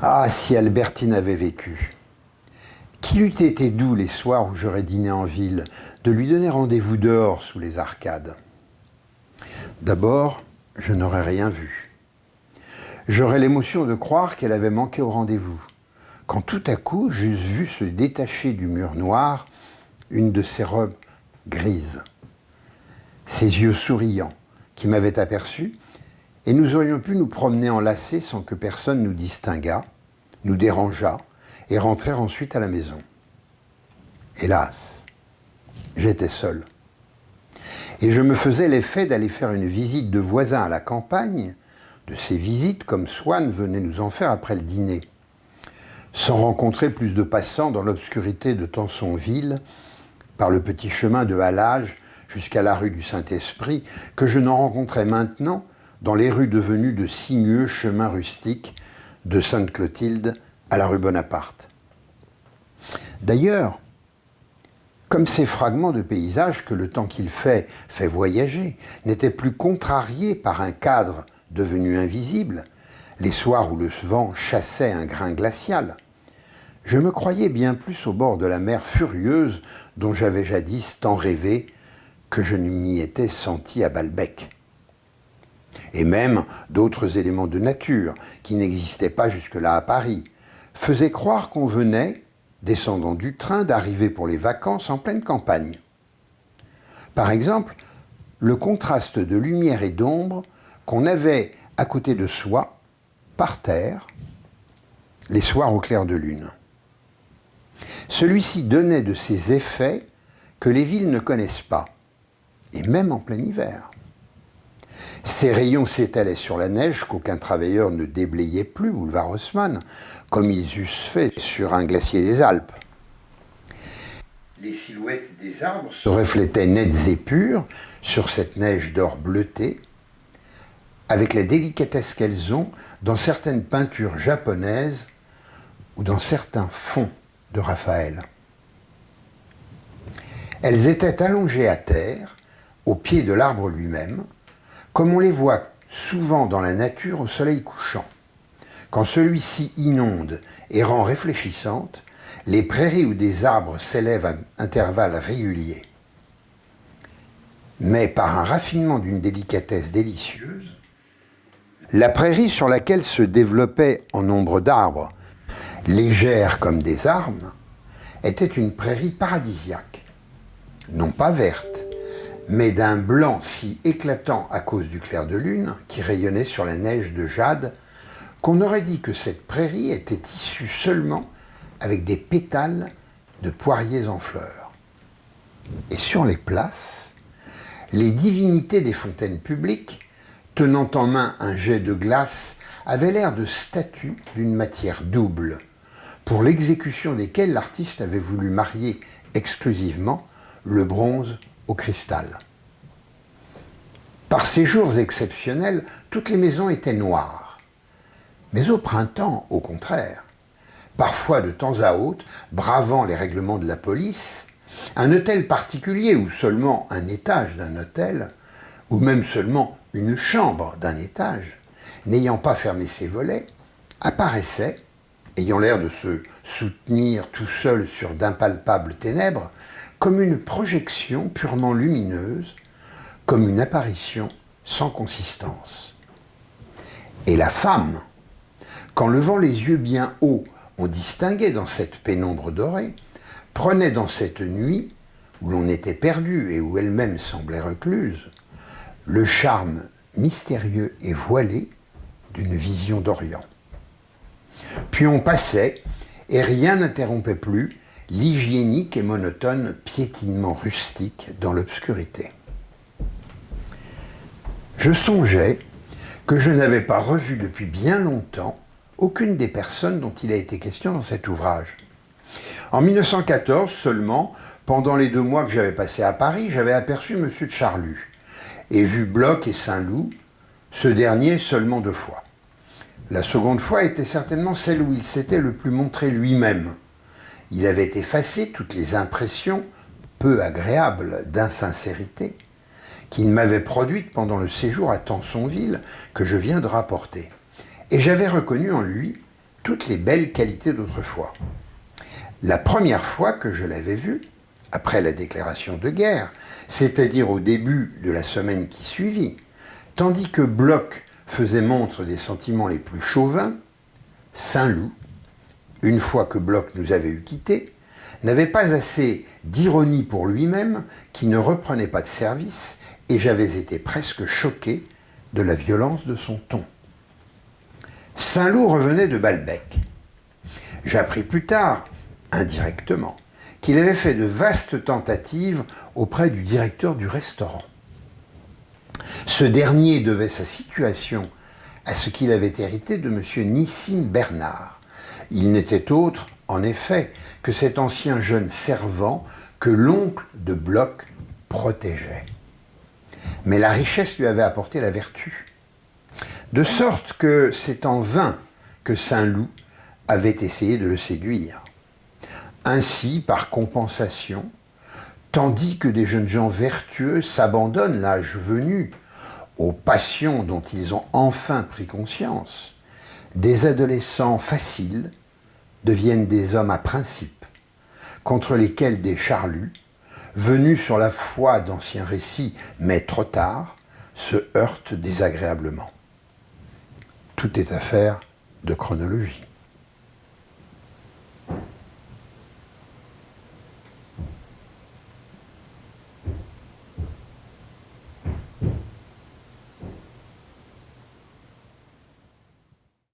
Ah, si Albertine avait vécu. Qu'il eût été doux les soirs où j'aurais dîné en ville, de lui donner rendez-vous dehors sous les arcades. D'abord, je n'aurais rien vu. J'aurais l'émotion de croire qu'elle avait manqué au rendez-vous, quand tout à coup j'eusse vu se détacher du mur noir une de ses robes grises, ses yeux souriants, qui m'avaient aperçu, et nous aurions pu nous promener enlacés sans que personne nous distinguât, nous dérangeât, et rentrer ensuite à la maison. Hélas, j'étais seul. Et je me faisais l'effet d'aller faire une visite de voisin à la campagne, de ces visites comme Swann venait nous en faire après le dîner, sans rencontrer plus de passants dans l'obscurité de Tansonville, par le petit chemin de halage jusqu'à la rue du Saint-Esprit, que je n'en rencontrais maintenant dans les rues devenues de sinueux chemins rustiques de Sainte-Clotilde à la rue Bonaparte. D'ailleurs, comme ces fragments de paysage que le temps qu'il fait voyager, n'étaient plus contrariés par un cadre devenu invisible, les soirs où le vent chassait un grain glacial, je me croyais bien plus au bord de la mer furieuse dont j'avais jadis tant rêvé que je ne m'y étais senti à Balbec. Et même d'autres éléments de nature, qui n'existaient pas jusque-là à Paris, faisaient croire qu'on venait, descendant du train, d'arriver pour les vacances en pleine campagne. Par exemple, le contraste de lumière et d'ombre qu'on avait à côté de soi, par terre, les soirs au clair de lune. Celui-ci donnait de ces effets que les villes ne connaissent pas, et même en plein hiver. Ces rayons s'étalaient sur la neige qu'aucun travailleur ne déblayait plus, boulevard Haussmann, comme ils eussent fait sur un glacier des Alpes. Les silhouettes des arbres se reflétaient nettes et pures sur cette neige d'or bleuté, avec la délicatesse qu'elles ont dans certaines peintures japonaises ou dans certains fonds de Raphaël. Elles étaient allongées à terre, au pied de l'arbre lui-même, comme on les voit souvent dans la nature au soleil couchant. Quand celui-ci inonde et rend réfléchissantes les prairies où des arbres s'élèvent à intervalles réguliers. Mais par un raffinement d'une délicatesse délicieuse, la prairie sur laquelle se développait en nombre d'arbres, légère comme des armes, était une prairie paradisiaque, non pas verte, mais d'un blanc si éclatant à cause du clair de lune qui rayonnait sur la neige de jade qu'on aurait dit que cette prairie était tissue seulement avec des pétales de poiriers en fleurs. Et sur les places, les divinités des fontaines publiques, tenant en main un jet de glace, avaient l'air de statues d'une matière double, pour l'exécution desquelles l'artiste avait voulu marier exclusivement le bronze au cristal. Par ces jours exceptionnels, toutes les maisons étaient noires. Mais au printemps, au contraire, parfois de temps à autre, bravant les règlements de la police, un hôtel particulier ou seulement un étage d'un hôtel, ou même seulement une chambre d'un étage, n'ayant pas fermé ses volets, apparaissait, ayant l'air de se soutenir tout seul sur d'impalpables ténèbres, comme une projection purement lumineuse, comme une apparition sans consistance. Et la femme, qu'en levant les yeux bien hauts, on distinguait dans cette pénombre dorée, prenait dans cette nuit, où l'on était perdu et où elle-même semblait recluse, le charme mystérieux et voilé d'une vision d'Orient. Puis on passait, et rien n'interrompait plus l'hygiénique et monotone piétinement rustique dans l'obscurité. Je songeais que je n'avais pas revu depuis bien longtemps aucune des personnes dont il a été question dans cet ouvrage. En 1914 seulement, pendant les 2 mois que j'avais passés à Paris, j'avais aperçu M. de Charlus et vu Bloch et Saint-Loup, ce dernier seulement 2 fois. La seconde fois était certainement celle où il s'était le plus montré lui-même. Il avait effacé toutes les impressions peu agréables d'insincérité qu'il m'avait produites pendant le séjour à Tansonville que je viens de rapporter. Et j'avais reconnu en lui toutes les belles qualités d'autrefois. La première fois que je l'avais vu, après la déclaration de guerre, c'est-à-dire au début de la semaine qui suivit, tandis que Bloch faisait montre des sentiments les plus chauvins, Saint-Loup, une fois que Bloch nous avait eu quittés, n'avait pas assez d'ironie pour lui-même, qui ne reprenait pas de service, et j'avais été presque choqué de la violence de son ton. Saint-Loup revenait de Balbec. J'appris plus tard, indirectement, qu'il avait fait de vastes tentatives auprès du directeur du restaurant. Ce dernier devait sa situation à ce qu'il avait hérité de M. Nissim Bernard. Il n'était autre, en effet, que cet ancien jeune servant que l'oncle de Bloch protégeait. Mais la richesse lui avait apporté la vertu. De sorte que c'est en vain que Saint-Loup avait essayé de le séduire. Ainsi, par compensation, tandis que des jeunes gens vertueux s'abandonnent, l'âge venu, aux passions dont ils ont enfin pris conscience, des adolescents faciles deviennent des hommes à principe, contre lesquels des charlus, venus sur la foi d'anciens récits, mais trop tard, se heurtent désagréablement. Tout est affaire de chronologie.